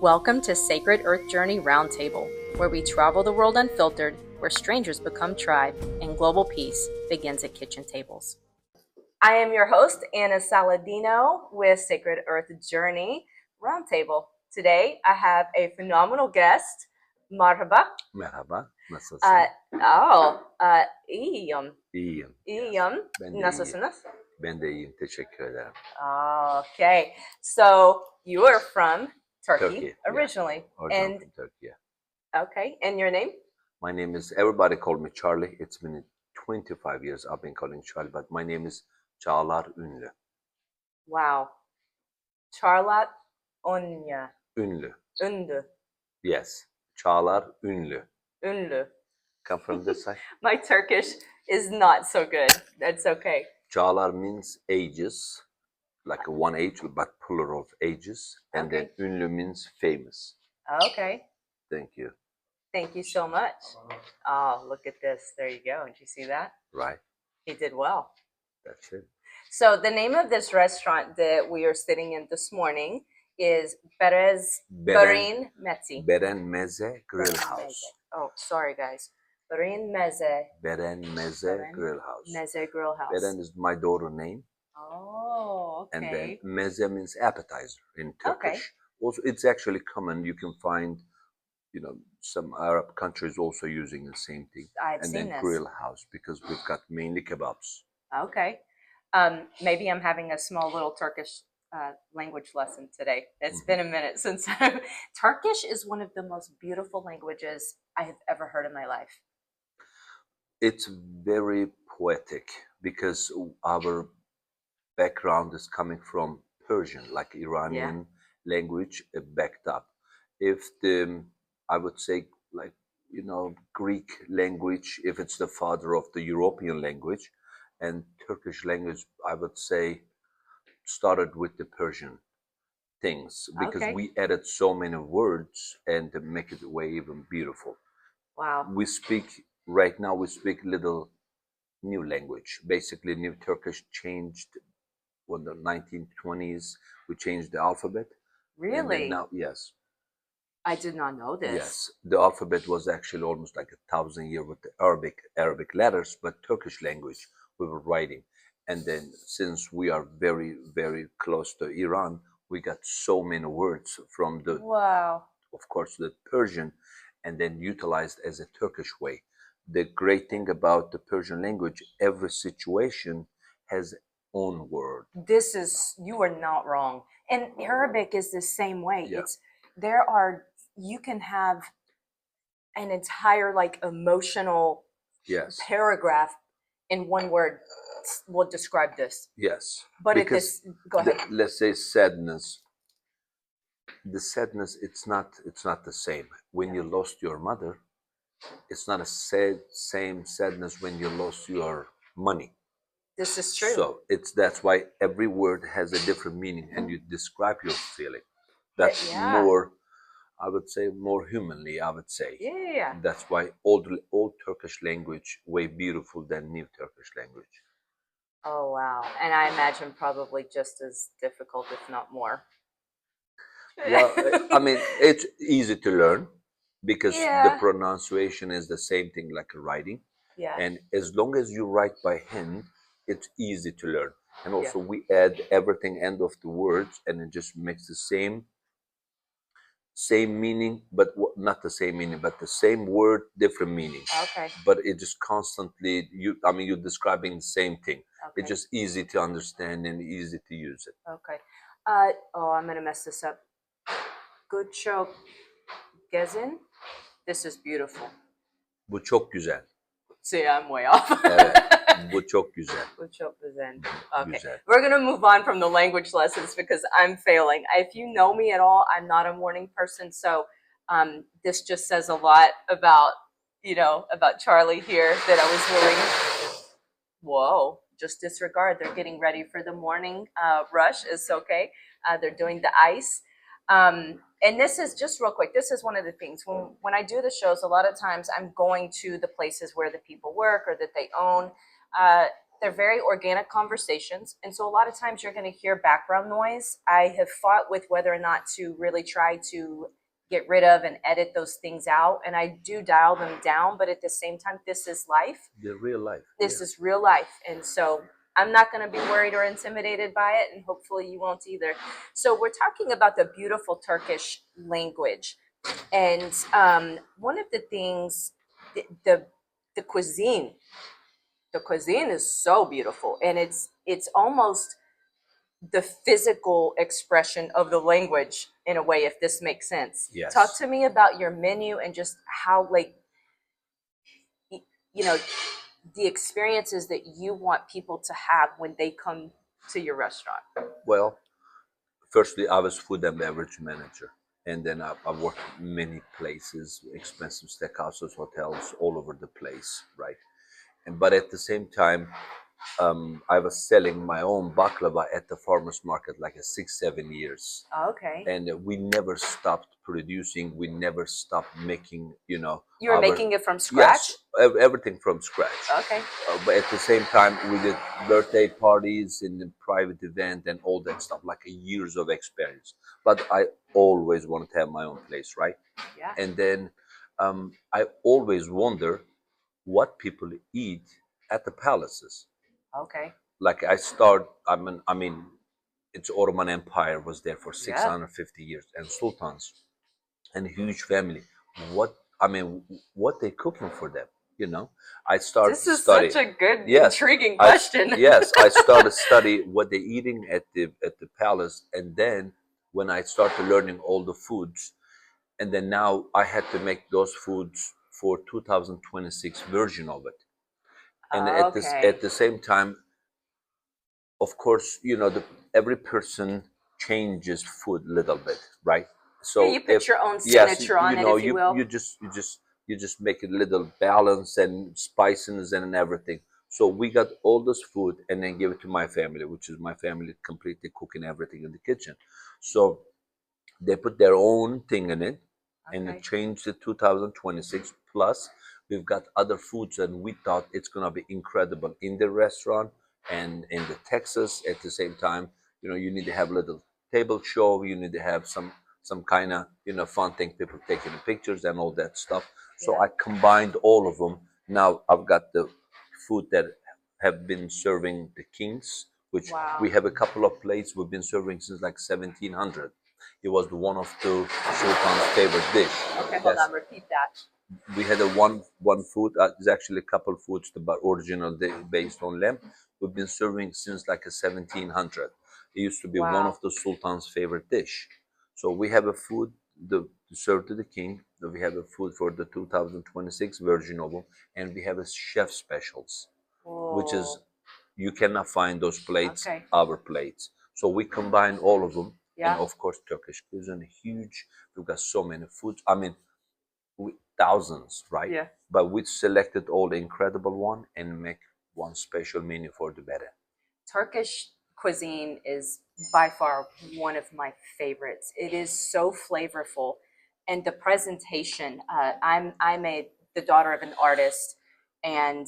Welcome to Sacred Earth Journey Round Table, where we travel the world unfiltered, where strangers become tribe, and global peace begins at kitchen tables. I am your host, Anna Saladino, with Sacred Earth Journey Round Table. Today, I have a phenomenal guest. Marhaba. Merhaba, nasılsın? İyiyim. İyiyim. İyiyim. Ben de iyiyim. Nasılsınız? Ben de iyiyim, teşekkür ederim. Okay. So, you are from Turkey originally. Yeah. Originally from Turkey, yeah. Okay, and your name? My name is, everybody call me Charlie. It's been 25 years I've been calling Charlie, but my name is Çağlar Ünlü. Wow. Charlotte Onya. Ünlü. Ünlü. Yes. Çağlar Ünlü. Ünlü. Come from this side? My Turkish is not so good. That's okay. Çağlar means ages, like one age, but plural of ages. And then Ünlü means famous. Okay. Thank you. Thank you so much. Oh, look at this. There you go. Did you see that? Right. He did well. That's it. So the name of this restaurant that we are sitting in this morning is Beren Meze Grille House. Oh, sorry guys. Beren Meze Grill House. Meze Grill House. Beren is my daughter's name. Oh, okay. And then meze means appetizer in Turkish. Okay. Also, it's actually common. You can find, some Arab countries also using the same thing. I've seen then this. Grill House, because we've got mainly kebabs. Okay. Maybe I'm having a small little Turkish language lesson today. It's been a minute since Turkish is one of the most beautiful languages I have ever heard in my life. It's very poetic because our background is coming from Persian, like Iranian language backed up. If I would say, like, Greek language, if it's the father of the European language, and Turkish language, I would say, started with the Persian things, because we added so many words and to make it way even beautiful. Wow. Right now we speak little new language. Basically, New Turkish changed in the 1920s. We changed the alphabet. Really? And now, yes. I did not know this. Yes, the alphabet was actually almost like 1,000 years with the Arabic letters, but Turkish language we were writing. And then since we are very, very close to Iran, we got so many words from the, of course, the Persian, and then utilized as a Turkish way. The great thing about the Persian language, every situation has own word. You are not wrong. And Arabic is the same way. Yeah. You can have an entire emotional paragraph in one word will describe this. Yes. But go ahead. Let's say sadness. The sadness, it's not the same. When you lost your mother, it's not same sadness when you lost your money. This is true. So that's why every word has a different meaning, and you describe your feeling. That's more, I would say, more humanly, I would say. Yeah. That's why old Turkish language way beautiful than new Turkish language. Oh, wow. And I imagine probably just as difficult, if not more. Well, I mean, it's easy to learn because the pronunciation is the same thing like writing. Yeah. And as long as you write by hand, it's easy to learn. And also we add everything end of the words, and it just makes the same meaning, but not the same meaning, but the same word, different meaning. Okay. But it just constantly, you're describing the same thing. Okay. It's just easy to understand and easy to use it. Okay. I'm going to mess this up. Bu çok güzel. This is beautiful. Bu çok güzel. See, I'm way off. Evet. Bu çok güzel. Bu çok güzel. Okay. We're going to move on from the language lessons because I'm failing. If you know me at all, I'm not a morning person. So this just says a lot about Charlie here that I was willing. Whoa, just disregard. They're getting ready for the morning rush. It's okay. They're doing the ice. And this is just real quick. This is one of the things when I do the shows, a lot of times I'm going to the places where the people work or that they own. they're very organic conversations. And so a lot of times you're going to hear background noise. I have fought with whether or not to really try to get rid of and edit those things out. And I do dial them down, but at the same time, this is life. The real life. This is real life. And so I'm not going to be worried or intimidated by it. And hopefully you won't either. So we're talking about the beautiful Turkish language. And one of the things, the cuisine, the cuisine is so beautiful, and it's almost the physical expression of the language in a way, if this makes sense. Yes. Talk to me about your menu and just how, like, you know, the experiences that you want people to have when they come to your restaurant. Well, firstly, I was food and beverage manager, and then I worked many places, expensive steakhouses, hotels, all over the place, right? But at the same time, I was selling my own baklava at the farmers market like 6-7 years. Okay. And we never stopped producing. We never stopped making, You were making it from scratch? Yes, everything from scratch. Okay. But at the same time, we did birthday parties and the private event and all that stuff, like years of experience. But I always wanted to have my own place, right? Yeah. And then I always wonder what people eat at the palaces. Okay. Like I mean, it's Ottoman Empire was there for 650 years, and Sultans, and huge family. What they cooking for them? I started This is study. such a good, Yes, intriguing question. Yes, I started study what they're eating at the palace, and then when I started learning all the foods, and then now I had to make those foods for 2026 version of it. And at the same time, of course, every person changes food a little bit, right? So yeah, you put your own signature on it, if you will. You just make it a little balance and spiciness and everything. So we got all this food and then give it to my family, which is my family completely cooking everything in the kitchen. So they put their own thing in it, and it changed to 2026. Plus, we've got other foods, and we thought it's gonna be incredible in the restaurant and in the Texas at the same time. You need to have a little table show. You need to have some kind of fun thing, people taking the pictures and all that stuff. So I combined all of them. Now I've got the food that have been serving the kings, which we have a couple of plates we've been serving since like 1700. It was one of the Sultan's favorite dish. Okay, hold on, repeat that. We had one food. There's actually a couple foods but original based on lamb. We've been serving since like a 1700. It used to be one of the Sultan's favorite dish. So we have a food to serve to the king. We have a food for the 2026 version of them, and we have a chef specials, which is you cannot find those plates, our plates. So we combine all of them. And of course, Turkish cuisine, huge. We've got so many foods. I mean, thousands, right? Yeah. But we selected all the incredible one and make one special menu for the Beren. Turkish cuisine is by far one of my favorites. It is so flavorful, and the presentation. I'm the daughter of an artist, and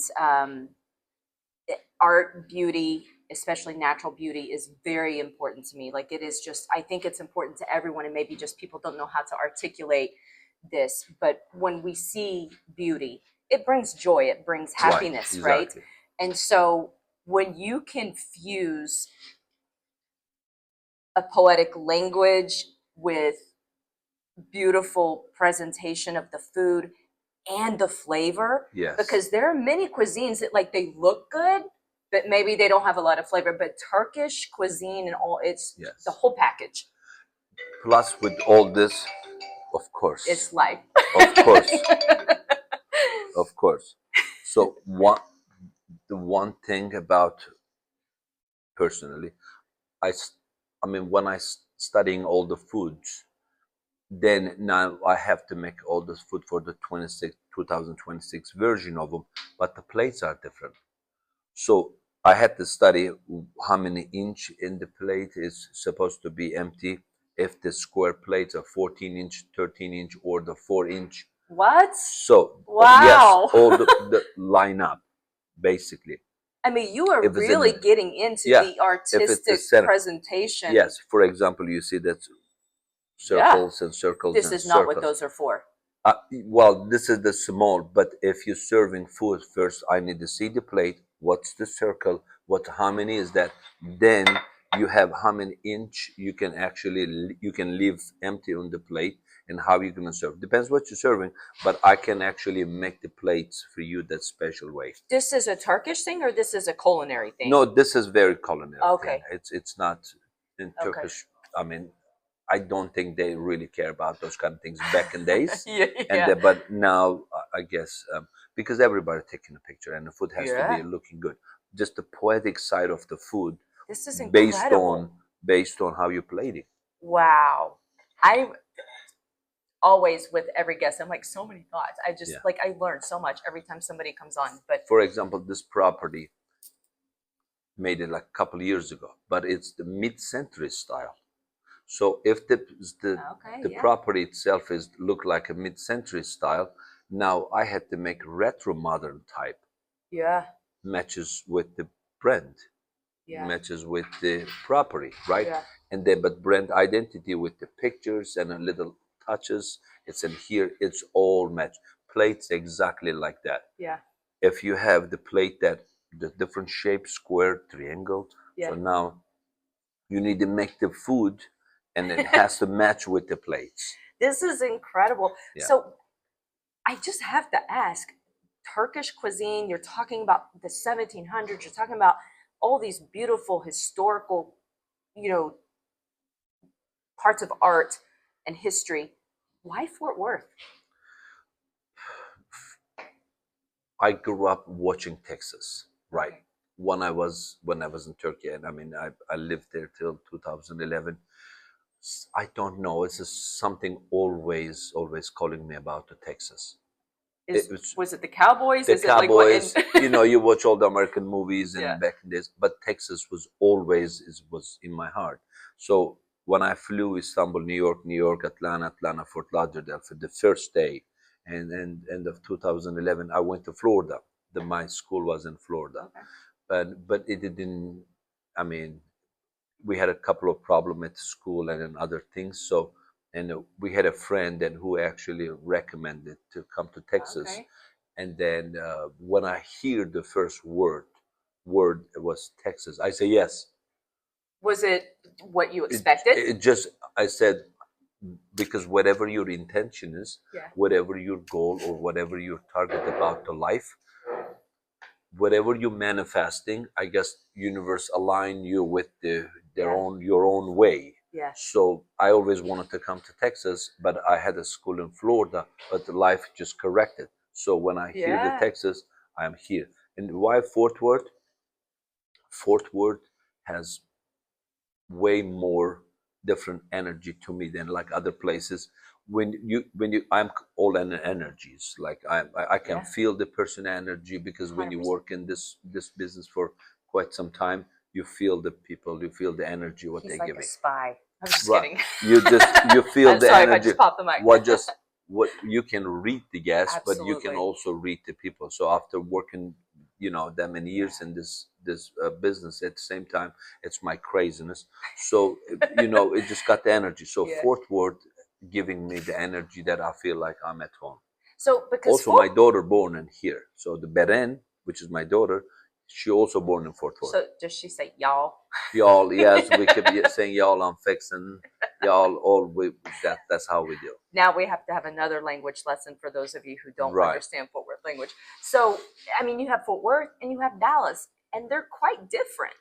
art, beauty, especially natural beauty, is very important to me. Like, it is just, I think it's important to everyone, and maybe just people don't know how to articulate this. But when we see beauty, it brings joy, it brings happiness, right? Exactly. And so when you can fuse a poetic language with beautiful presentation of the food and the flavor, because there are many cuisines that, like, they look good, but maybe they don't have a lot of flavor. But Turkish cuisine and all, it's the whole package. Plus, with all this, of course, it's life. Of course, of course. So the one thing about personally, I mean, when I studying all the foods, then now I have to make all this food for the 2026 version of them, but the plates are different. So I had to study how many inch in the plate is supposed to be empty, if the square plates are 14 inch, 13 inch, or the 4 inch. What? So, yes, all the line up, basically. I mean, you are If it's really in getting into yeah, the if it's the artistic center, presentation. yes. For example, you see that Yeah. circles and circles This and is not what circles. those are for. Well, this is the small, but if you're serving food first, I need to see the plate. What's the circle? How many is that? Then you have how many inch you can actually you can leave empty on the plate, and how you're gonna serve. Depends what you're serving, but I can actually make the plates for you that special way. This is a Turkish thing, or this is a culinary thing? No, this is very culinary Okay. thing. It's not in Okay. Turkish. I mean, I don't think they really care about those kind of things back in days. Yeah. But now I guess because everybody taking a picture and the food has to be Yeah. looking good. Just the poetic side of the food, This is based incredible. on how you played it. Wow. I always, with every guest, I'm like, so many thoughts. I just Yeah. like, I learn so much every time somebody comes on. But For example, this property made it like a couple of years ago, but it's the mid-century style. So if okay, the yeah. property itself is look like a mid-century style, now I had to make retro modern type Yeah. matches with the brand, Yeah. matches with the property, right? Yeah. And then but brand identity with the pictures and a little touches. It's in here. It's all match. Plates exactly like that. Yeah. If you have the plate that the different shape, square, triangle. Yeah. So now you need to make the food and it has to match with the plates. This is incredible. Yeah. So I just have to ask, Turkish cuisine, you're talking about the 1700s, you're talking about all these beautiful historical, parts of art and history. Why Fort Worth? I grew up watching Texas, right? Okay. When I was in Turkey, and I mean I lived there till 2011. I don't know. It's just something always calling me about the Texas. Was it the Cowboys? The Is it like what? Cowboys. You watch all the American movies and Yeah. back in this, but Texas was in my heart. So when I flew Istanbul, New York, Atlanta, Fort Lauderdale for the first day, and end of 2011, I went to Florida. My school was in Florida, Okay. but it didn't. I mean, we had a couple of problems at school and then other things. So, and we had a friend and who actually recommended to come to Texas. Okay. And then when I hear the first word was Texas, I say yes. Was it what you expected? It just I said because whatever your intention is, Yeah. whatever your goal or whatever your target about the life, whatever you're manifesting, I guess universe align you with your own way. Yeah. So I always wanted to come to Texas, but I had a school in Florida, but the life just corrected. So when I hear the Yeah. Texas, I am here. And why Fort Worth? Fort Worth has way more different energy to me than like other places. I'm all in energies. Like I can Yeah. feel the person energy because when you 100%. work in this business for quite some time, you feel the people, you feel the energy what He's they like give a you. spy. I'm just Right. kidding. You feel the Sorry if I energy. just popped the mic. What you can read the guests, but you can Absolutely. also read the people. So after working, that many years Yeah. in this business, at the same time, it's my craziness. So it just got the energy. So Yeah. Fort Worth giving me the energy that I feel like I'm at home. So because Also, my daughter born in here. So the Beren, which is my daughter, she also born in Fort Worth. So does she say y'all? Y'all, yes, we keep saying y'all. I'm fixing y'all. That's how we do. Now we have to have another language lesson for those of you who don't Right. understand Fort Worth language. So, I mean, you have Fort Worth and you have Dallas, and they're quite different.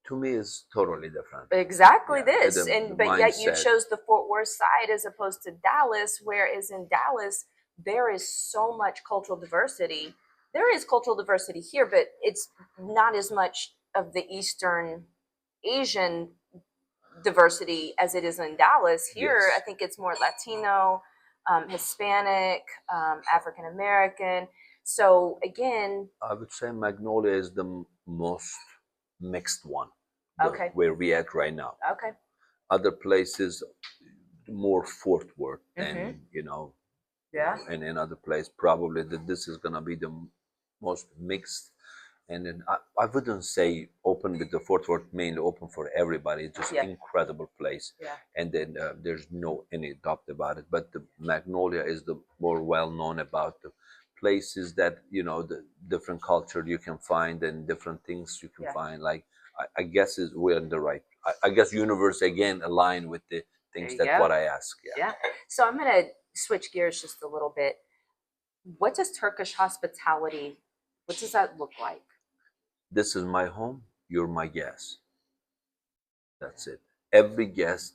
To me, is totally different. Exactly Yeah, this, but yet you mindset. chose the Fort Worth side as opposed to Dallas, whereas in Dallas there is so much cultural diversity. There is cultural diversity here, but it's not as much of the Eastern Asian diversity as it is in Dallas. Here, Yes. I think it's more Latino, Hispanic, African American. So again, I would say Magnolia is the most mixed one. Okay. Where we at right now. Okay. Other places, more Fort Worth, Mhm. and Yeah. and in other place, probably that this is gonna be the most mixed. And then I wouldn't say open with the Fort Worth mainly open for everybody. It's just incredible place. Yeah. And then there's no any doubt about it. But the Magnolia is the more well known about the places that the different culture you can find and different things you can find. Like I guess is we're in the right. I guess universe again align with the things that what I ask. Yeah. So I'm gonna switch gears just a little bit. What does Turkish hospitality? What does that look like? This is my home. You're my guest. That's it. Every guest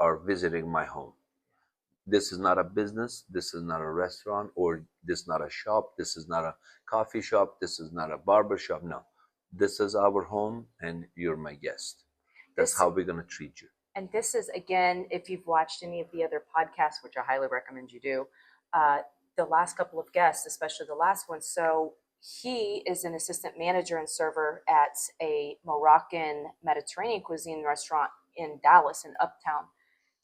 are visiting my home. This is not a business. This is not a restaurant, or this is not a shop. This is not a coffee shop. This is not a barber shop. No, this is our home, and you're my guest. That's how we're gonna treat you. And this is, again, if you've watched any of the other podcasts, which I highly recommend you do, the last couple of guests, especially the last one. So he is an assistant manager and server at a Moroccan Mediterranean cuisine restaurant in Dallas, in Uptown.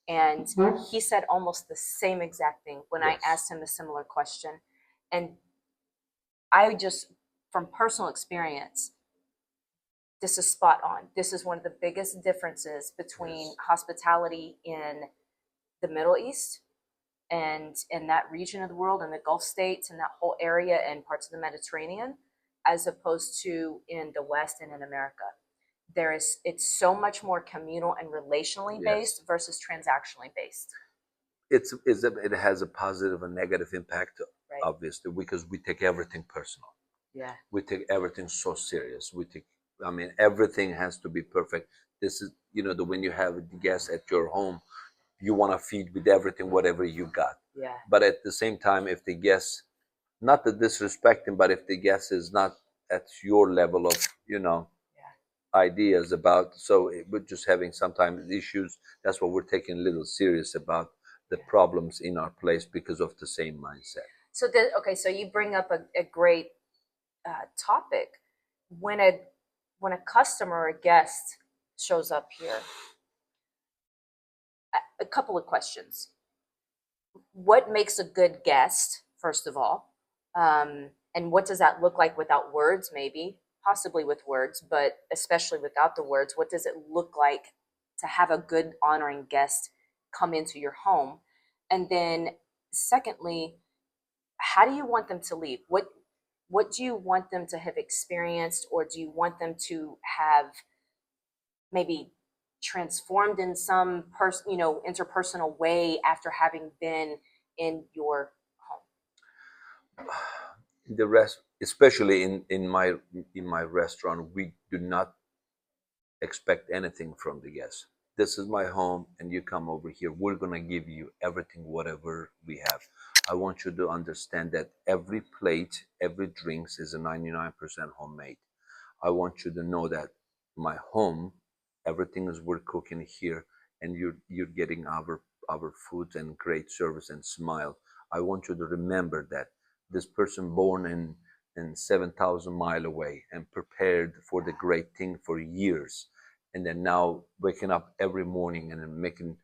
And he said almost the same exact thing when I asked him a similar question. And I just, from personal experience, this is spot on. This is one of the biggest differences between hospitality in the Middle East and in that region of the world, in the Gulf states and that whole area and parts of the Mediterranean, as opposed to in the West and in America. It's so much more communal and relationally based versus transactionally based. It has a positive and negative impact, obviously, because we take everything personal. Yeah. We take everything so serious. Everything has to be perfect. This is, when you have the guests at your home, you want to feed with everything, whatever you got. Yeah. But at the same time, if the guest, not to disrespect him, but if the guest is not at your level of, ideas about, so we're just having sometimes issues. That's what we're taking a little serious about the problems in our place because of the same mindset. So so you bring up a great topic. When a customer or a guest shows up here, a couple of questions. What makes a good guest, first of all? And what does that look like without words, maybe? Possibly with words, but especially without the words. What does it look like to have a good, honoring guest come into your home? And then secondly, how do you want them to leave? What do you want them to have experienced, or do you want them to have maybe transformed in some interpersonal way after having been in your home? The rest, especially in my restaurant, we do not expect anything from the guests. This is my home, and you come over here. We're gonna give you everything, whatever we have. I want you to understand that every plate, every drinks is a 99% homemade. I want you to know that my home, everything is we're cooking here, and you're getting our food and great service and smile. I want you to remember that this person born in 7,000 mile away and prepared for the great thing for years, and then now waking up every morning and then making,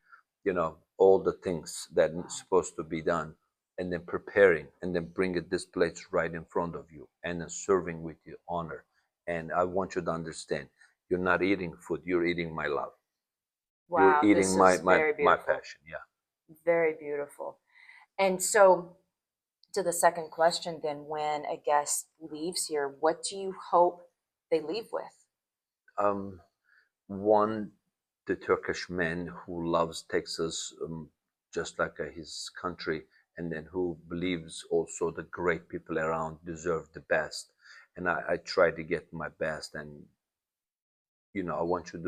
all the things that is supposed to be done, and then preparing, and then bring it this plate right in front of you, and then serving with your honor. And I want you to understand, you're not eating food, you're eating my love. Wow, you're eating my my passion. Yeah. Very beautiful. And so, to the second question, then, when a guest leaves here, what do you hope they leave with? One, the Turkish man who loves Texas, just like his country, and then who believes also the great people around deserve the best. And I try to get my best, and I want you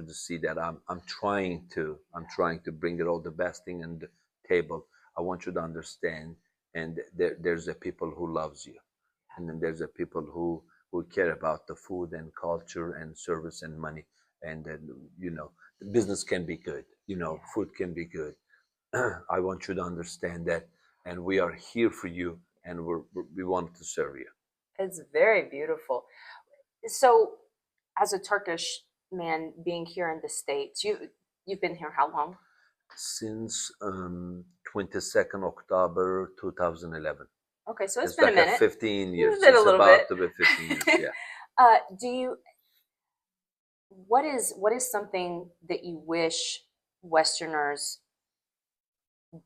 to see that I'm trying to bring it all the best thing on the table. I want you to understand, and there's a people who loves you, and then there's a people who care about the food and culture and service and money, and then the business can be good, food can be good. I want you to understand that, and we are here for you, and we want to serve you. It's very beautiful. So, as a Turkish man being here in the States, you've been here how long? Since 22nd October 2011. Okay, so it's It's been a like a minute. 15 years. It's been a It's little about bit. to be 15 years, yeah. Do you? What is something that you wish Westerners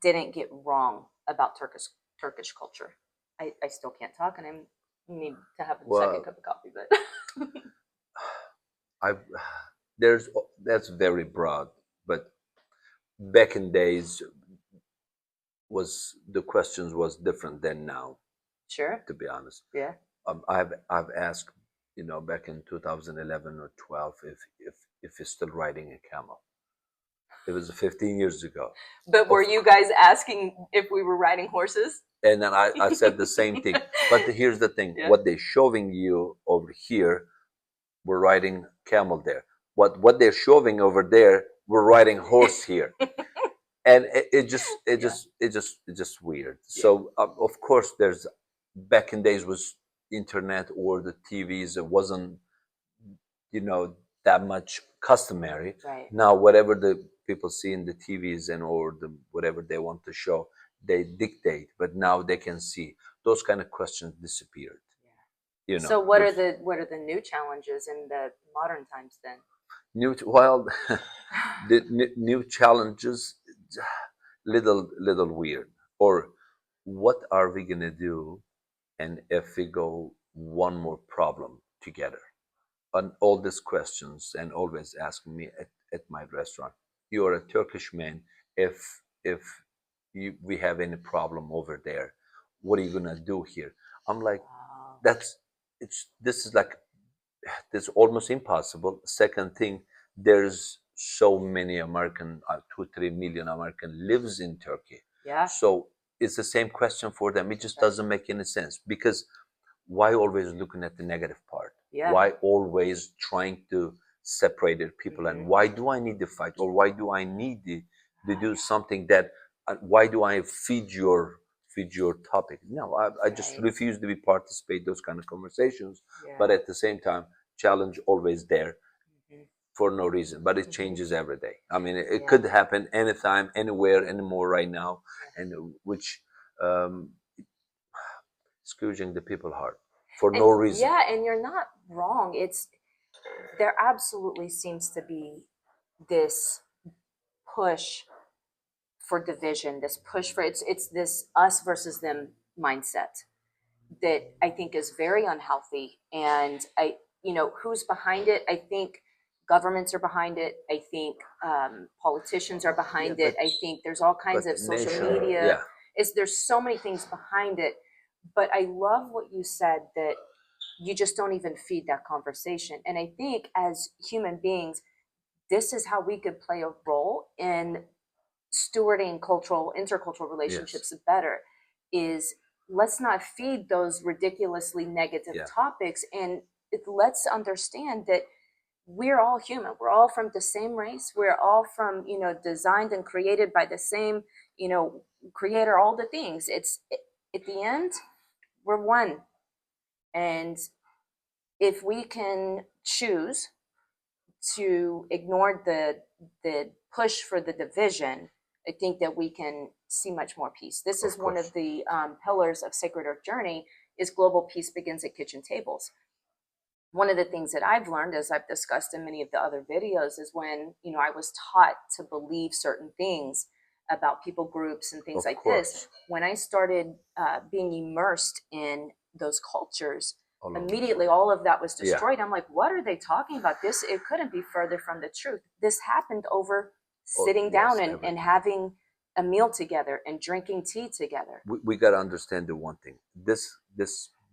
didn't get wrong about Turkish culture? I still can't talk, and I need to have a second Well, cup of coffee. But I there's that's very broad, but back in days was the questions was different than now, sure, to be honest. yeah, I've asked, back in 2011 or 12 if he's still riding a camel. It was 15 years ago. but were Of, you guys asking if we were riding horses? and then I said the same thing. But here's the thing: Yeah. what they're showing you over here, we're riding camel there. What they're showing over there, we're riding horse here. And it just weird. Yeah. So of course, there's back in days was internet or the TVs. It wasn't that much customary. Right. Now whatever the people see in the TVs and or the whatever they want to show, they dictate. But now they can see those kind of questions disappeared. Yeah. So what are the new challenges in the modern times then? The new challenges, little weird. Or what are we gonna do, and if we go one more problem together? And all these questions, and always asking me at my restaurant, you're a Turkish man. If we have any problem over there, what are you gonna do here? I'm like, Wow. this is like, this almost impossible. Second thing, there's so many American, 2-3 million American lives in Turkey. Yeah. So it's the same question for them. It just doesn't make any sense, because why always looking at the negative part? Yeah. Why always trying to separate the people? And why do I need to fight, or why do I need to do something that? Why do I feed your topic? No, I just Right. refuse to be participate those kind of conversations. Yeah. But at the same time, challenge always there Mhm. for no reason. But it changes every day. I mean, it Yeah. could happen anytime, anywhere, anymore right now, and which um, scourging the people heart for no reason. Yeah, and you're not wrong. There absolutely seems to be this push for division, this push for it's this us versus them mindset that I think is very unhealthy. And who's behind it? I think governments are behind it. I think politicians are behind it. I think there's all kinds of social media. There's so many things behind it. But I love what you said, that you just don't even feed that conversation. And I think as human beings, this is how we could play a role in stewarding intercultural relationships better. Is let's not feed those ridiculously negative topics, and let's understand that we're all human. We're all from the same race. We're all from, designed and created by the same, creator, all the things. At the end, we're one. And if we can choose to ignore the push for the division, I think that we can see much more peace. This is one of the pillars of Sacred Earth Journey, is global peace begins at kitchen tables. One of the things that I've learned, as I've discussed in many of the other videos, is when I was taught to believe certain things about people groups and things like this. When I started being immersed in those cultures, immediately all of that was destroyed. I'm like, what are they talking about? It couldn't be further from the truth. This happened over sitting down and having a meal together and drinking tea together. We got to understand the one thing. This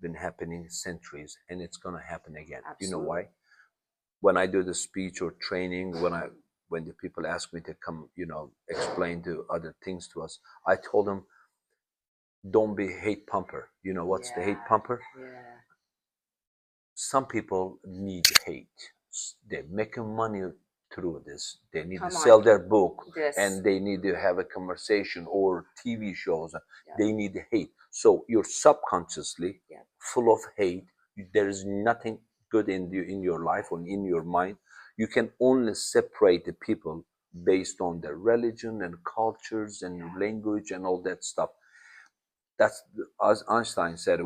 been happening centuries, and it's going to happen again. Absolutely. You know why? When I do the speech or training, when the people ask me to come, explain to other things to us, I told them, don't be hate pumper. You know what's the hate pumper? Yeah. Some people need hate. They're making money through this. They need to sell their book, and they need to have a conversation or TV shows. They need hate. So you're subconsciously full of hate. There is nothing good in your life or in your mind. You can only separate the people based on their religion and cultures and language and all that stuff. That's as Einstein said.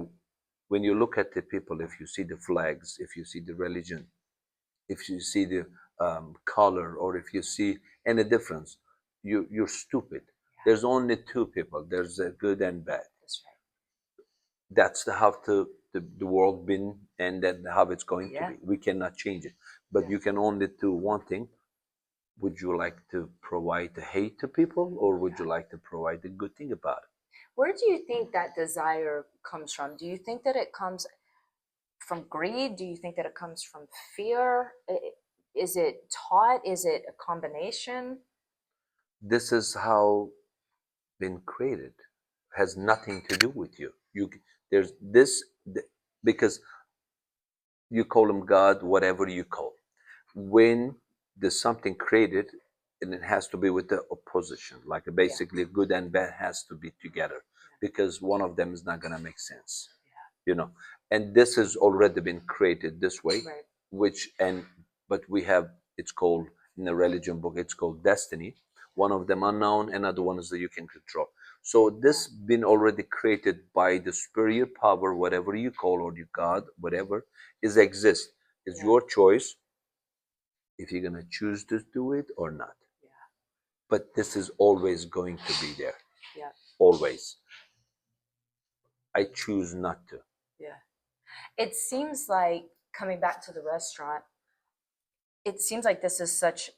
When you look at the people, if you see the flags, if you see the religion, if you see the color, or if you see any difference, you're stupid. There's only two people. There's a good and bad. That's right. That's how the world been, and then how it's going to Yeah. be. We cannot change it, but Yeah. you can only do one thing. Would you like to provide the hate to people, or would you like to provide the good thing about it? Where do you think that desire comes from? Do you think that it comes from greed? Do you think that it comes from fear? Is it taught? Is it a combination? This is how been created. Has nothing to do with you. There's this because you call him God, whatever you call. When there's something created, and it has to be with the opposition, like basically good and bad has to be together, because one of them is not gonna make sense, you know. And this has already been created this way, Right. which and but we have, it's called in the religion book, it's called destiny. One of them unknown, another one is that you can control. So this been already created by the superior power, whatever you call, or your God, whatever is exist. It's Yeah. your choice if you're gonna choose to do it or not. Yeah. But this is always going to be there. Yeah. Always. I choose not to. Yeah. It seems like, coming back to the restaurant, it seems like this is such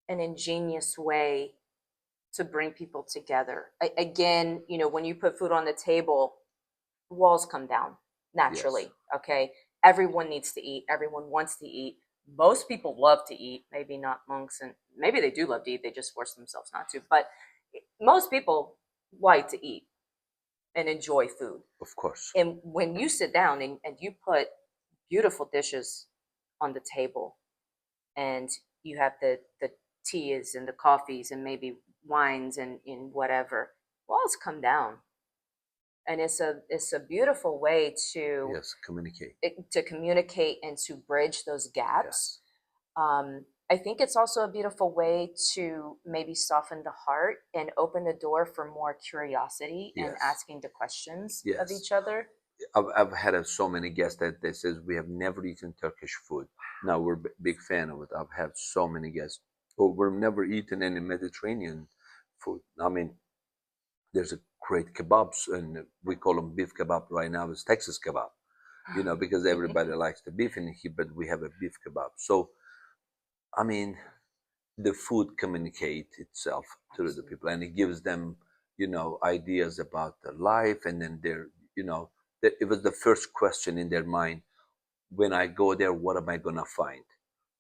an ingenious way to bring people together. Again, when you put food on the table, walls come down naturally. Yes. Okay. Everyone needs to eat. Everyone wants to eat. Most people love to eat. Maybe not monks, and maybe they do love to eat. They just force themselves not to. But most people like to eat and enjoy food. Of course. And when you sit down and you put beautiful dishes on the table, and you have the teas and the coffees and maybe wines and in whatever, walls come down. And it's a beautiful way Yes, communicate. to communicate and to bridge those gaps. Yes. I think it's also a beautiful way to maybe soften the heart and open the door for more curiosity and Yes. asking the questions of Yes. each other. I've had so many guests that they says we have never eaten Turkish food. Now we're big fan of it. I've had so many guests. Oh, we've never eaten any Mediterranean food. I mean, there's a great kebabs, and we call them beef kebab right now. It's Texas kebab, because everybody likes the beef in here, but we have a beef kebab. So, I mean, the food communicates itself to the people, and it gives them, ideas about their life, and then it was the first question in their mind. When I go there, what am I gonna find?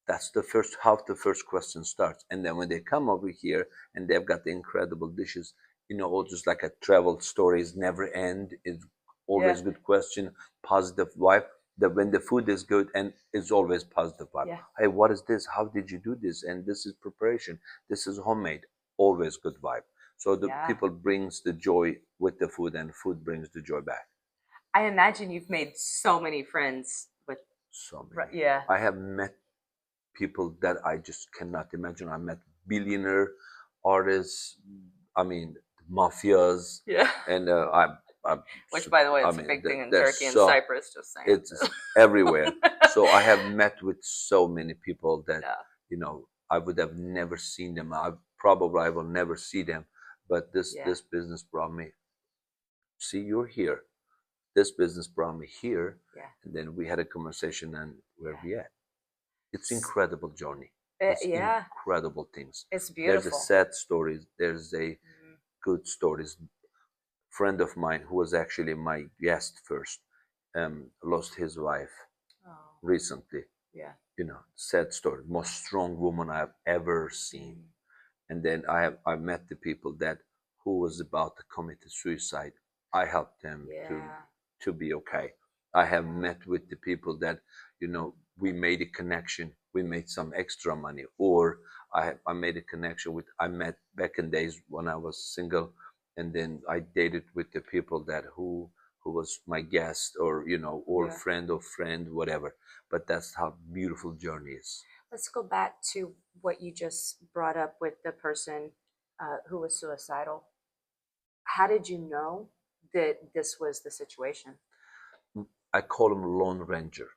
That's the first how the first question starts. And then when they come over here and they've got the incredible dishes, all just like a travel stories never end. It's always good question, positive vibe. That when the food is good, and it's always positive vibe. Yeah. Hey, what is this? How did you do this? And this is preparation. This is homemade. Always good vibe. So the people brings the joy with the food, and food brings the joy back. I imagine you've made so many friends with. So many. Yeah. I have met people that I just cannot imagine. I met billionaire artists. I mean, mafias, Yeah. and Which, by the way, it's a big thing in Turkey and Cyprus. Just saying. It's everywhere. So I have met with so many people that I would have never seen them. I will never see them. But this business brought me. See, you're here. This business brought me here, and then we had a conversation, and where we at. It's incredible journey. It's incredible things. It's beautiful. There's a sad stories. There's a good stories. Friend of mine who was actually my guest first, lost his wife recently. Yeah. Sad story. Most strong woman I've ever seen. And then I met the people that who was about to commit suicide. I helped them to be okay. I have met with the people that we made a connection. We made some extra money, or I made a connection with. I met back in days when I was single, and then I dated with the people that who was my guest, or or friend of friend, whatever. But that's how beautiful journey is. Let's go back to what you just brought up with the person who was suicidal. How did you know that this was the situation? I call them Lone Ranger.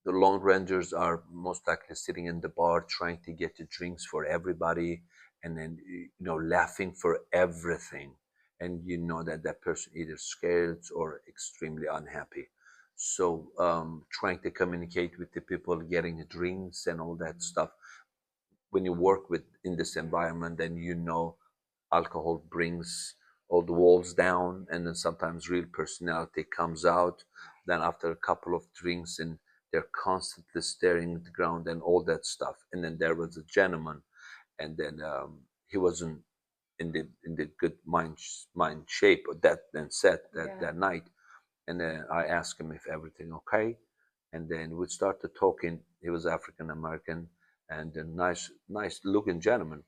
The Lone Rangers are most likely sitting in the bar trying to get the drinks for everybody, and then laughing for everything, and you know that that person either scared or extremely unhappy. So trying to communicate with the people, getting the drinks and all that stuff. When you work with in this environment, then alcohol brings all the walls down, and then sometimes real personality comes out. Then after a couple of drinks, and they're constantly staring at the ground and all that stuff. And then there was a gentleman, and then he wasn't in the good mind shape of that then set that night. And then I asked him if everything okay, and then we started talking. He was African American and a nice looking gentleman.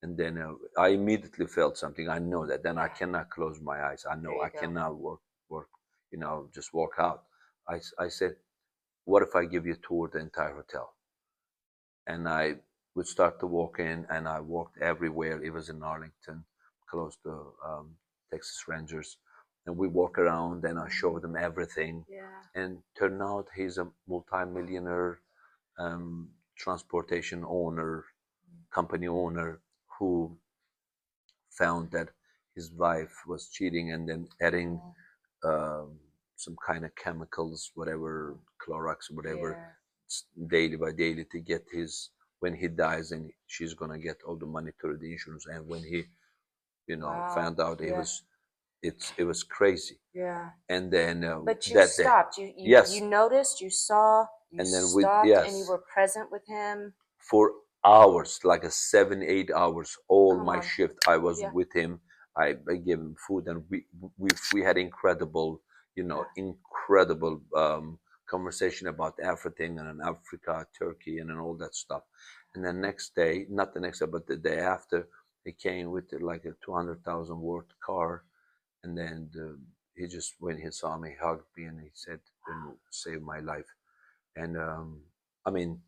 And then I immediately felt something. I know that. Then I cannot close my eyes. I know I cannot work, just walk out. I said, what if I give you a tour of the entire hotel? And I would start to walk in, and I walked everywhere. It was in Arlington, close to Texas Rangers. And we walk around, and I show them everything. And turn out he's a multimillionaire transportation owner, company owner, who found that his wife was cheating and then adding um, some kind of chemicals, whatever, Clorox, whatever, daily by daily to get his, when he dies, and she's gonna get all the money through the insurance. And when he, found out, it was crazy. And then But you that day, stopped. You yes, you noticed, you saw, you and then stopped, and you yes, were present with him. for hours, like a 7 8 hours, all my shift I was Yeah. with him. I gave him food, and we had incredible, incredible conversation about everything, and in Africa, Turkey, and then all that stuff. And then next day, not the next day, but the day after, he came with like a 200,000 worth car. And then he just, when he saw me, hugged me, and he said, "You saved my life." And I mean,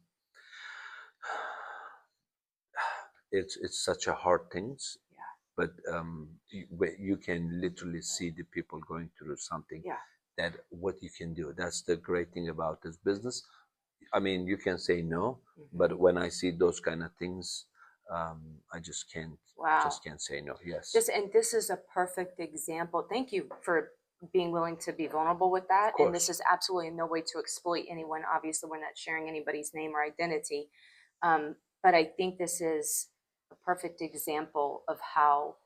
it's such a hard things, but you can literally see the people going through something, that what you can do. That's the great thing about this business. I mean, you can say no, but when I see those kind of things, I just can't, just can't say no. Yes. This is a perfect example. Thank you for being willing to be vulnerable with that. And this is absolutely no way to exploit anyone. Obviously, we're not sharing anybody's name or identity. But I think this is a perfect example of how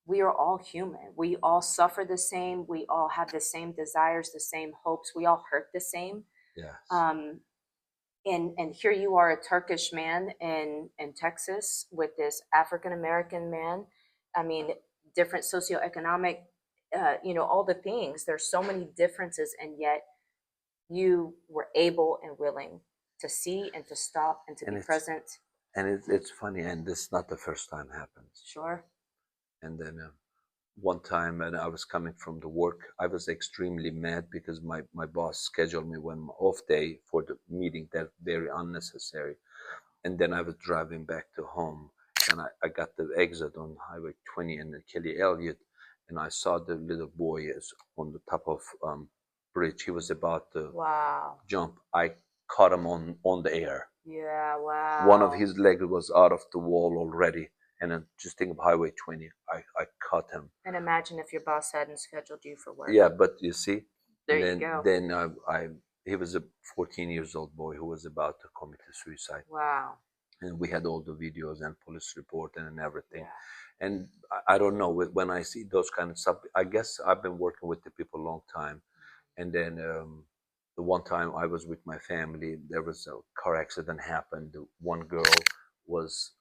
we are all human. We all suffer the same. We all have the same desires, the same hopes. We all hurt the same. Yes. And here you are, a Turkish man in Texas with this African American man. I mean, different socioeconomic, all the things. There's so many differences, and yet you were able and willing to see and to stop and to be present. And it's funny, and this is not the first time happens. Sure. And then one time, and I was coming from the work, I was extremely mad because my boss scheduled me one off day for the meeting that very unnecessary. And then I was driving back to home, and I got the exit on Highway 20 and Kelly Elliott, and I saw the little boy is on the top of bridge. He was about to jump. I caught him on the air. Yeah, wow. One of his legs was out of the wall already. And then just think of Highway 20. I caught him. And imagine if your boss hadn't scheduled you for work. Yeah, but you see, there you go. Then he was a 14 years old boy who was about to commit suicide. Wow. And we had all the videos and police report and everything. Yeah. And I don't know, when I see those kind of stuff, I guess I've been working with the people a long time. And then the one time I was with my family, there was a car accident happened. One girl was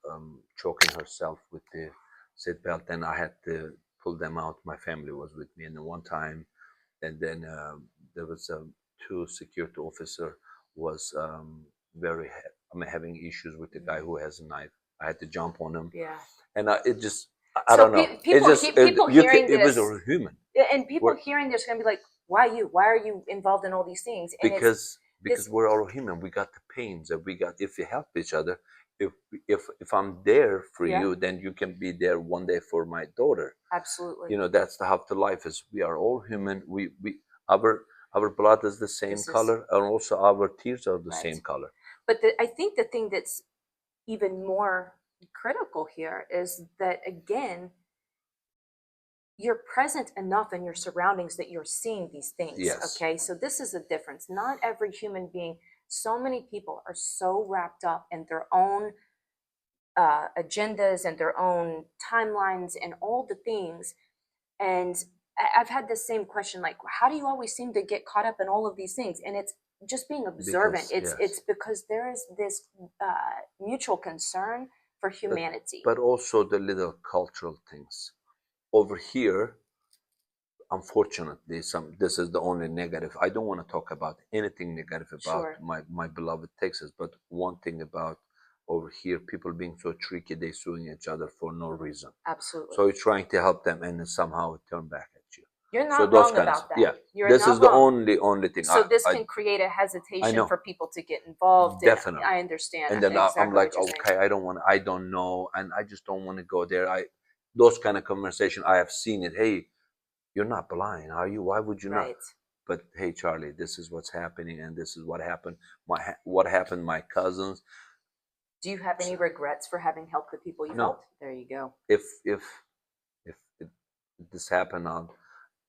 choking herself with the seatbelt, and I had to pull them out. My family was with me. And then one time, and then there was two security officer was having issues with the guy who has a knife. I had to jump on him. Yeah. And it just, I don't know. People hearing this, it was a human. And people hearing this are going to be like, why you? Why are you involved in all these things? And because we're all human. We got the pains that we got. If we help each other, if if I'm there for Yeah. you, then you can be there one day for my daughter. Absolutely. You know, that's how the life is. We are all human. We our blood is the same color, and also our tears are the Right. same color. But I think the thing that's even more critical here is that, again, you're present enough in your surroundings that you're seeing these things. Yes. Okay. So this is a difference. Not every human being, so many people are so wrapped up in their own agendas and their own timelines and all the things. And I've had the same question, like, how do you always seem to get caught up in all of these things? And it's just being observant. Because It's yes, it's because there is this mutual concern for but humanity. but also the little cultural things over here. Unfortunately, some this is the only negative. I don't want to talk about anything negative about Sure. my beloved Texas, but one thing about over here, people being so tricky, they suing each other for no reason. Absolutely. So you're trying to help them, and then somehow it turn back at you. You're So not those wrong kind of about that. yeah. You're This is not the wrong. only thing. So this I can create a I hesitation know for people to get involved. And definitely. I understand And then I'm exactly like, what you're saying. okay, I don't want, I don't know, and I just don't want to go there. Those kind of conversation, I have seen it. Hey, you're not blind, are you? Why would you not? Right. But hey, Charlie, this is what's happening, and this is what happened. What happened? My cousins. Do you have any regrets for having helped the people you've No, helped? There you go. if this happened on,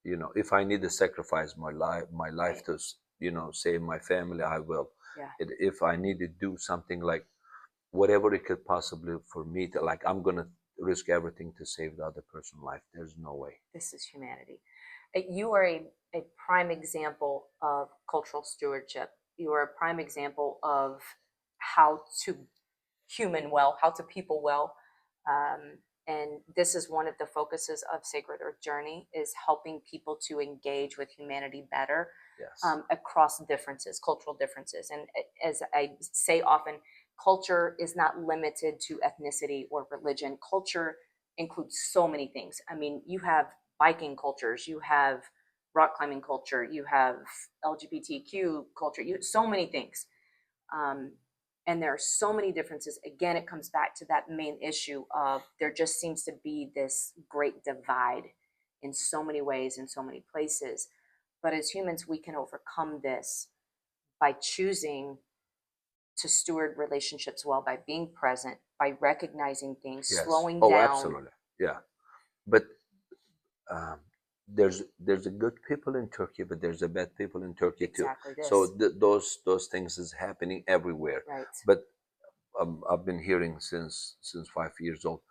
you know, if I need to sacrifice my life Right. to, you know, save my family, I will. Yeah. If I need to do something like whatever it could possibly for me to, like, I'm gonna risk everything to save the other person's life. There's no way. This is humanity. You are a prime example of cultural stewardship. You are a prime example of how to human well, how to people well. Um, and this is one of the focuses of Sacred Earth Journey, is helping people to engage with humanity better, Yes. across differences, cultural differences. And as I say often, culture is not limited to ethnicity or religion. Culture includes so many things. I mean, you have biking cultures, you have rock climbing culture, you have LGBTQ culture, you so many things. Um, and there are so many differences. Again, it comes back to that main issue of there just seems to be this great divide in so many ways, in so many places. But as humans, we can overcome this by choosing to steward relationships well, by being present, by recognizing things, Yes. slowing Oh, down. absolutely. Yeah. But um, there's a good people in Turkey, but there's a bad people in Turkey too. Exactly So this. those things is happening everywhere. Right. But I've been hearing since 5 years old.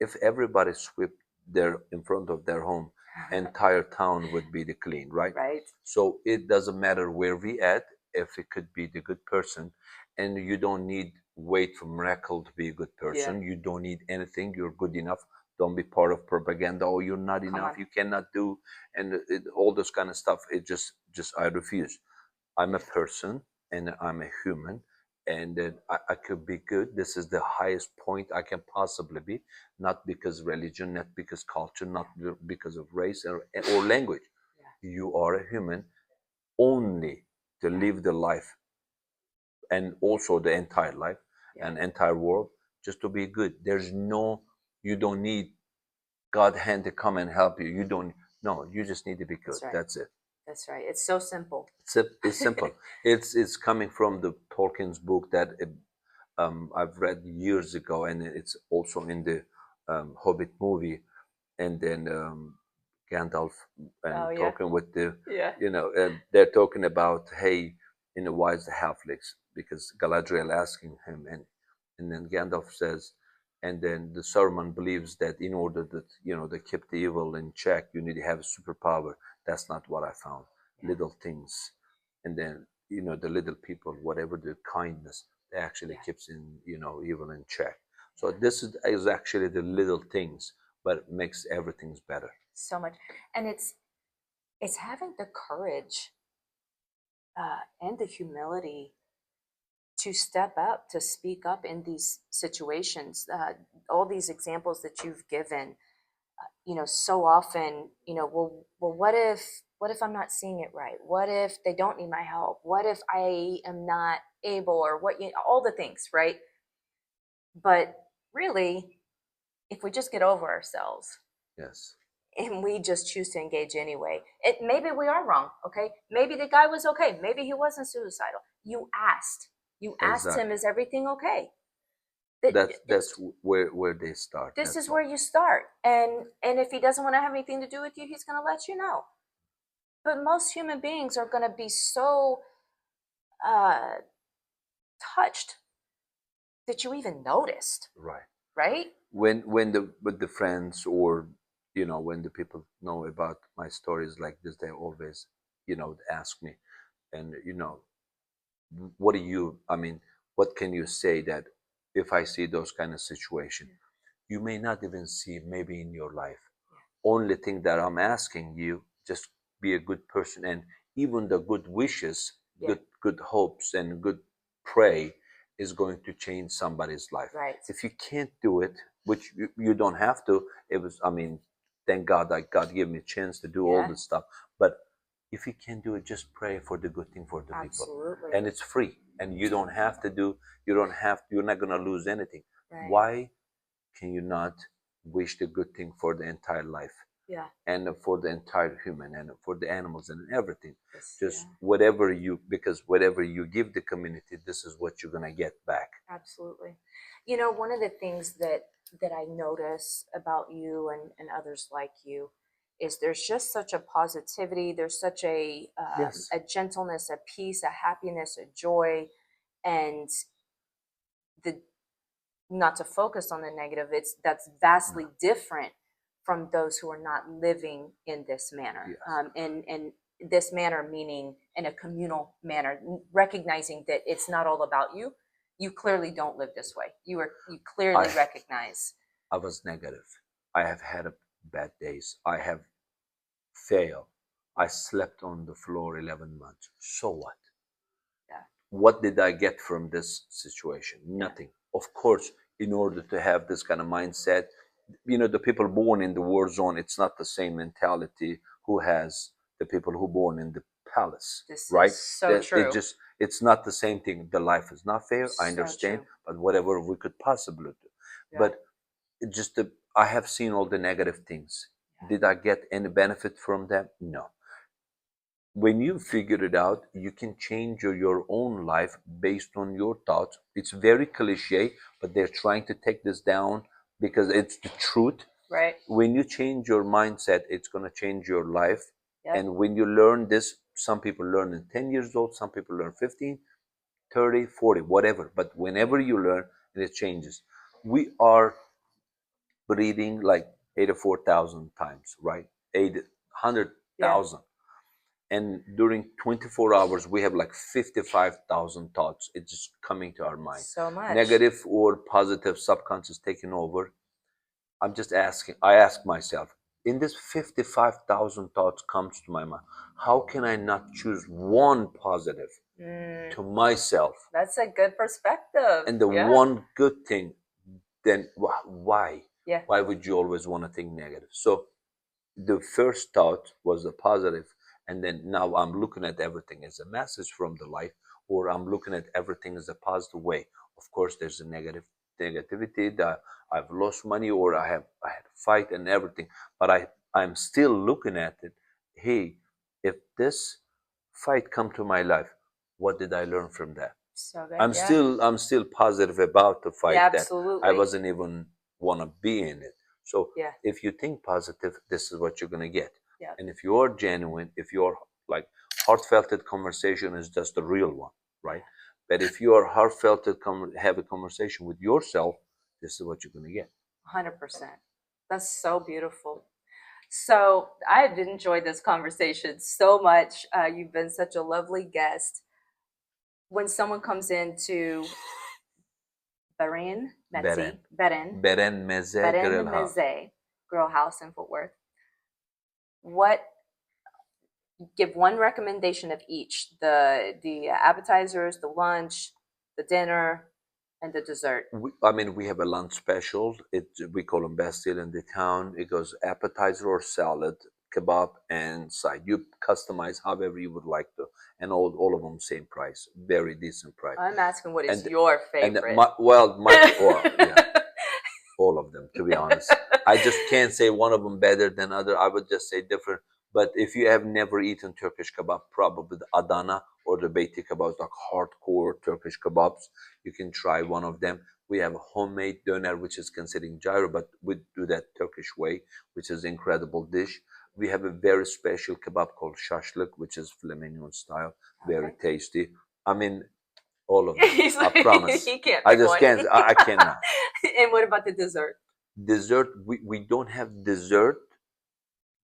If everybody swept their in front of their home, entire town would be the clean, right? Right. So it doesn't matter where we at. If it could be the good person, and you don't need wait for miracle to be a good person. Yeah. You don't need anything. You're good enough. Don't be part of propaganda. Oh, you're not Come enough. on. You cannot do, and all this kind of stuff. It just I refuse. I'm a person and I'm a human, and I could be good. This is the highest point I can possibly be, not because religion, not because culture, not because of race or language. Yeah. You are a human only to live the life, and also the entire life Yeah. and entire world, just to be good. There's no, you don't need God hand to come and help you. You don't, no, you just need to be good. That's right. That's it. That's right. It's so simple. It's simple. It's coming from the Tolkien's book that I've read years ago, and it's also in the Hobbit movie. And then Gandalf and Oh yeah. talking with the, Yeah. you know, they're talking about, hey, you know, why is the halflings? Because Galadriel asking him, and then Gandalf says, and then the Saruman believes that in order that, you know, to keep the evil in check, you need to have a superpower. That's not what I found. Yeah. Little things, and then, you know, the little people, whatever the kindness, they actually Yeah. keeps in, you know, evil in check. So this is actually the little things, but it makes everything's better. So much. And it's having the courage and the humility to step up, to speak up in these situations. All these examples that you've given, so often, well, what if I'm not seeing it right? What if they don't need my help? What if I am not able, or all the things, right? But really, if we just get over ourselves, Yes. and we just choose to engage anyway, maybe we are wrong. Okay, maybe the guy was okay. Maybe he wasn't suicidal. You asked. You asked him, Exactly. "Is everything okay?" That's where they start. This That's is all. where you start, and if he doesn't want to have anything to do with you, he's going to let you know. But most human beings are going to be so uh, touched that you even noticed, Right. right? When the with the friends, or when the people know about my stories like this, they always ask me, and what do you I mean, what can you say that if I see those kind of situation, you may not even see maybe in your life. Only thing that I'm asking you, just be a good person, and even the good wishes, Yeah. good hopes, and good pray is going to change somebody's life. Right. If you can't do it, which you don't have to, thank God that God gave me a chance to do all Yeah. this stuff. But if you can't do it, just pray for the good thing for the people, Absolutely. and it's free, and you're not gonna lose anything. Right. Why can you not wish the good thing for the entire life, Yeah. and for the entire human, and for the animals and everything? Just Yeah. because whatever you give the community, this is what you're gonna get back. Absolutely. One of the things that I notice about you and others like you is there's just such a positivity. There's such Yes. a gentleness, a peace, a happiness, a joy, and the not to focus on the negative. That's vastly different from those who are not living in this manner. Yes. And this manner meaning in a communal manner, recognizing that it's not all about you. You clearly don't live this way. You clearly I recognize. I was negative. I have had bad days. I have failed. I slept on the floor 11 months. So what? Yeah. What did I get from this situation? Yeah. Nothing. Of course, in order to have this kind of mindset, the people born in the war zone, it's not the same mentality who has the people who born in the palace, This right? is so That true. it's not the same thing. The life is not fair. I So understand, true. but whatever we could possibly do. Yeah. But I have seen all the negative things. Yeah. Did I get any benefit from them? No. When you figure it out, you can change your own life based on your thoughts. It's very cliche, but they're trying to take this down because it's the truth. Right. When you change your mindset, it's going to change your life. Yep. And when you learn this, some people learn in 10 years old, some people learn 15, 30, 40, whatever. But whenever you learn, it changes. We are breathing like 84,000 times, right? 800,000. And during 24 hours, we have like 55,000 thoughts. It's just coming to our mind. So much. Negative or positive, subconscious taking over. I ask myself, in this 55,000 thoughts comes to my mind, how can I not choose one positive to myself? That's a good perspective. And the Yeah. one good thing, then why? Yeah. Why would you always want to think negative? So the first thought was a positive, and then now I'm looking at everything as a message from the life, or I'm looking at everything as a positive way. Of course, there's a negativity that I've lost money, or I had a fight and everything, but I'm still looking at it. Hey, if this fight come to my life, what did I learn from that? So good. I'm still positive about the fight Yeah, that absolutely. I wasn't even want to be in it. So Yeah. if you think positive, this is what you're gonna get. Yeah. And if you're genuine, if you're like heartfelt conversation is just the real one, right? But if you are heartfelt have a conversation with yourself, this is what you're gonna get. 100%. That's so beautiful. So I've enjoyed this conversation so much. You've been such a lovely guest. When someone comes into Beren Beren. Meze, Beren, Beren Meze Beren Grille House. Meze Grill House in Fort Worth, what give one recommendation of each: the appetizers, the lunch, the dinner, and the dessert. We have a lunch special. We call them best deal in the town. It goes appetizer or salad, kebab and side. You customize however you would like to, and all of them same price, very decent price. I'm asking what is And your favorite? well, yeah, all of them, to be honest. I just can't say one of them better than other. I would just say different. But if you have never eaten Turkish kebab, probably the Adana or the Beyti kebabs, like hardcore Turkish kebabs, you can try one of them. We have a homemade doner, which is considered gyro, but we do that Turkish way, which is incredible dish. We have a very special kebab called shashlik, which is filet mignon style, very tasty. I mean, all of them. He's I like, promise. he can't I pick just one. can't. I cannot. And what about the dessert? Dessert, we don't have dessert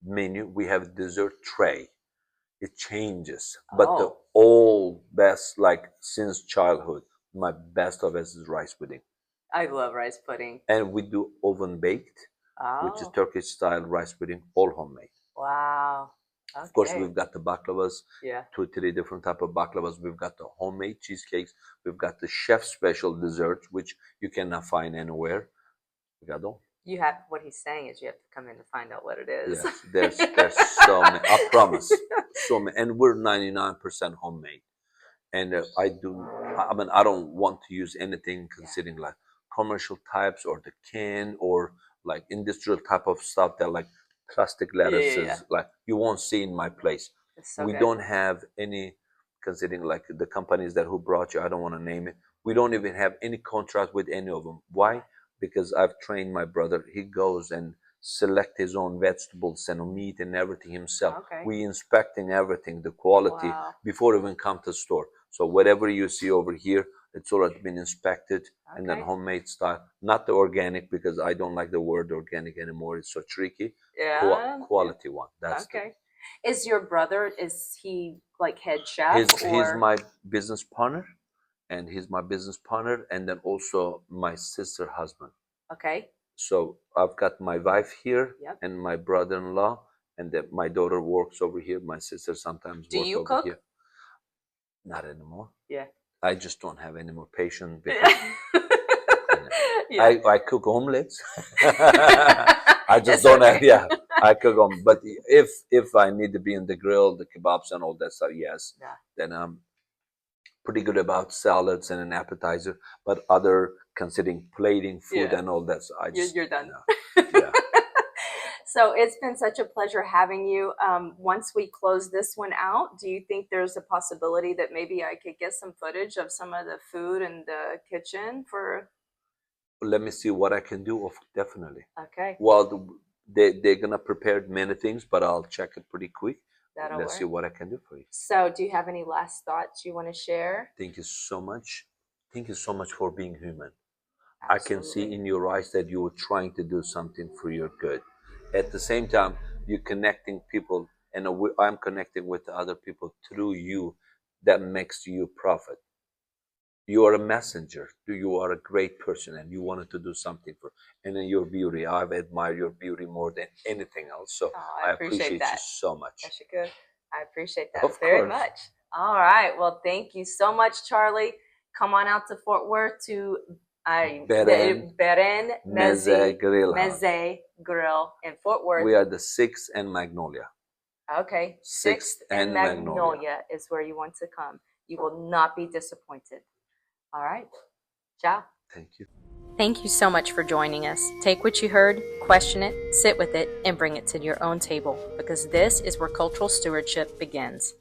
menu. We have dessert tray. It changes, but the Oh, all best, like since childhood, my best of it is rice pudding, I love rice pudding. and we do oven baked, which is Oh, Turkish style rice pudding, all homemade. wow. Of course, Okay. we've got the baklavas, Yeah. 2 3 different type of baklavas. We've got the homemade cheesecakes. We've got the chef special desserts, which you cannot find anywhere. We got all. You have, what he's saying is you have to come in to find out what it is. Yes, there's so many. I promise, so many, and we're 99% homemade. And I do. I mean, I don't want to use anything considering like commercial types or the can or like industrial type of stuff that like plastic lettuces. Like you won't see in my place. It's so We good. don't have any considering like the companies that who brought you. I don't want to name it. We don't even have any contract with any of them. Why? Because I've trained my brother. He goes and select his own vegetables and meat and everything himself. Okay. We inspecting everything, the quality Wow. before even come to store. So whatever you see over here, it's already been inspected and then Okay. homemade style. Not the organic because I don't like the word organic anymore. It's so tricky. Yeah. Quality one. That's Okay. Is your brother, is he like head chef he's or? my business partner, and he's my business partner, and then also my sister husband. Okay. So I've got my wife here Yep. and my brother-in-law, and then my daughter works over here. My sister sometimes Do works you over cook? here. Not anymore. Yeah. I just don't have any more patience because Yeah. I cook omelets. I just don't have. Yeah, I cook them. But if I need to be in the grill, the kebabs and all that stuff, yes, Yeah. then I'm pretty good about salads and an appetizer. But other considering plating food Yeah. and all that, so I just You're done. no. Yeah. So it's been such a pleasure having you. Once we close this one out, do you think there's a possibility that maybe I could get some footage of some of the food in the kitchen for? Let me see what I can do. Definitely. Okay. Well, they're gonna prepare many things, but I'll check it pretty quick. That'll Let's work. see what I can do for you. So do you have any last thoughts you want to share? Thank you so much. Thank you so much for being human. Absolutely. I can see in your eyes that you were trying to do something for your good. At the same time, you're connecting people, and I'm connecting with the other people through you. That makes you profit. You are a messenger. You are a great person, and you wanted to do something for. And then your beauty, I've admired your beauty more than anything else. So Oh, I I appreciate appreciate that. you so much. Yes, you could. I appreciate that Of very course. much. All right. Well, thank you so much, Charlie. Come on out to Fort Worth to Beren Beren Meze Grille. Meze Grill in Fort Worth. We are the 6th and Magnolia. Okay. 6th and and Magnolia is where you want to come. You will not be disappointed. All right. Ciao. Thank you. Thank you so much for joining us. Take what you heard, question it, sit with it, and bring it to your own table, because this is where cultural stewardship begins.